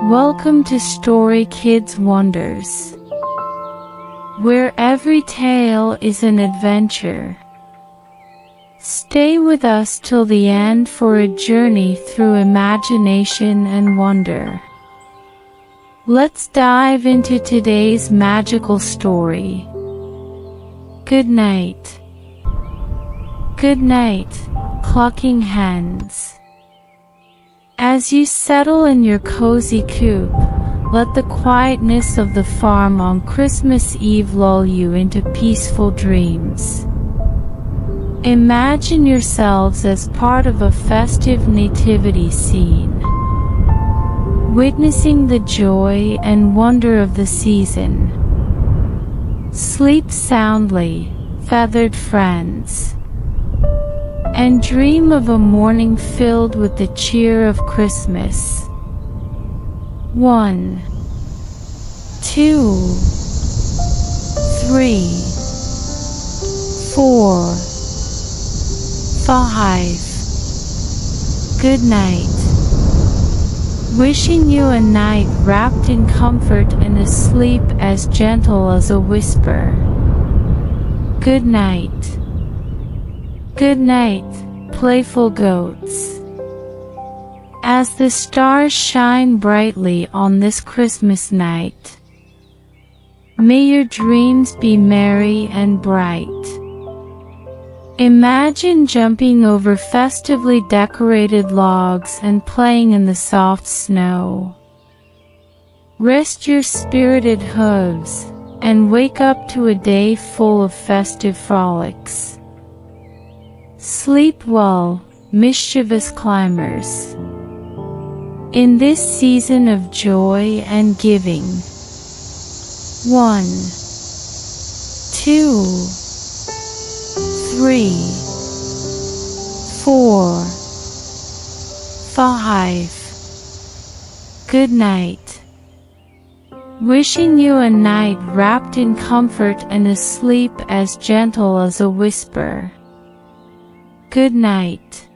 Welcome to Story Kids Wonders, where every tale is an adventure. Stay with us till the end for a journey through imagination and wonder. Let's dive into today's magical story. Goodnight. Good night, clucking hens. As you settle in your cozy coop, let the quietness of the farm on Christmas Eve lull you into peaceful dreams. Imagine yourselves as part of a festive nativity scene, witnessing the joy and wonder of the season. Sleep soundly, feathered friends, and dream of a morning filled with the cheer of Christmas. 1, 2, 3, 4, 5. Good night. Wishing you a night wrapped in comfort and a sleep as gentle as a whisper. Good night. Good night, playful goats. As the stars shine brightly on this Christmas night, may your dreams be merry and bright. Imagine jumping over festively decorated logs and playing in the soft snow. Rest your spirited hooves and wake up to a day full of festive frolics. Sleep well, mischievous climbers, in this season of joy and giving. 1, 2, 3, 4, 5. Good night. Wishing you a night wrapped in comfort and a sleep as gentle as a whisper. Good night.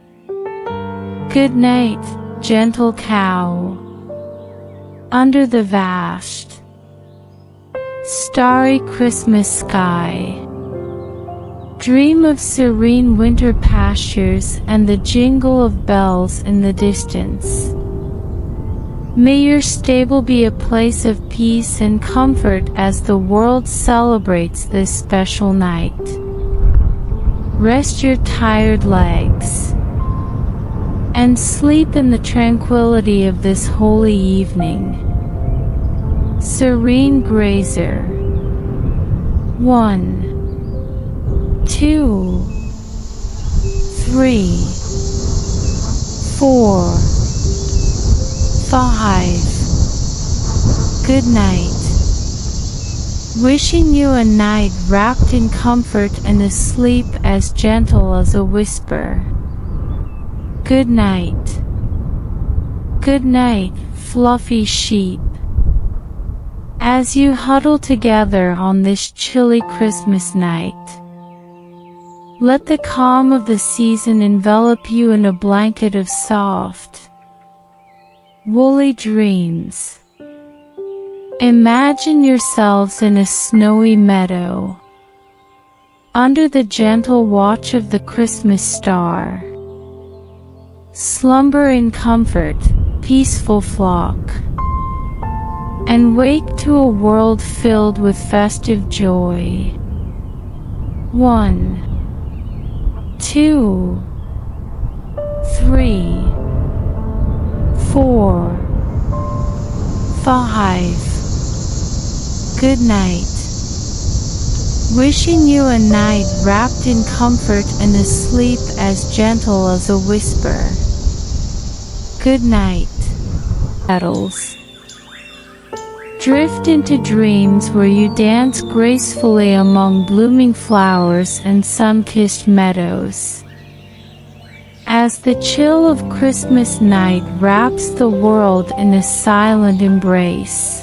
Good night, gentle cow. Under the vast, starry Christmas sky, dream of serene winter pastures and the jingle of bells in the distance. May your stable be a place of peace and comfort as the world celebrates this special night. Rest your tired legs and sleep in the tranquility of this holy evening. Serene grazer. 1, 2, 3, 4, 5. Good night. Wishing you a night wrapped in comfort and a sleep as gentle as a whisper. Good night. Good night, fluffy sheep. As you huddle together on this chilly Christmas night, let the calm of the season envelop you in a blanket of soft, woolly dreams. Imagine yourselves in a snowy meadow, under the gentle watch of the Christmas star. Slumber in comfort, peaceful flock, and wake to a world filled with festive joy. 1, 2, 3, 4, 5. Good night. Wishing you a night wrapped in comfort and a sleep as gentle as a whisper. Good night. Petals. Drift into dreams where you dance gracefully among blooming flowers and sun-kissed meadows. As the chill of Christmas night wraps the world in a silent embrace.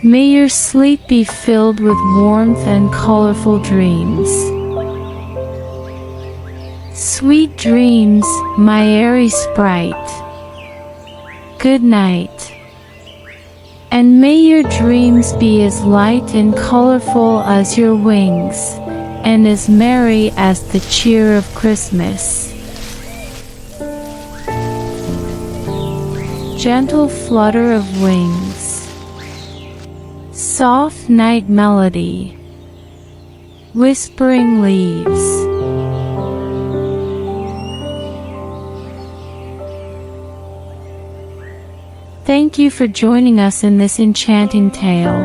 May your sleep be filled with warmth and colorful dreams. Sweet dreams, my airy sprite. Good night. And may your dreams be as light and colorful as your wings, and as merry as the cheer of Christmas. Gentle flutter of wings. Soft night melody. Whispering leaves. Thank you for joining us in this enchanting tale.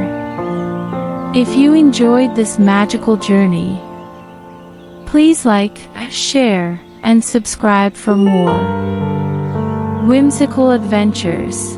If you enjoyed this magical journey, please like, share, and subscribe for more whimsical adventures.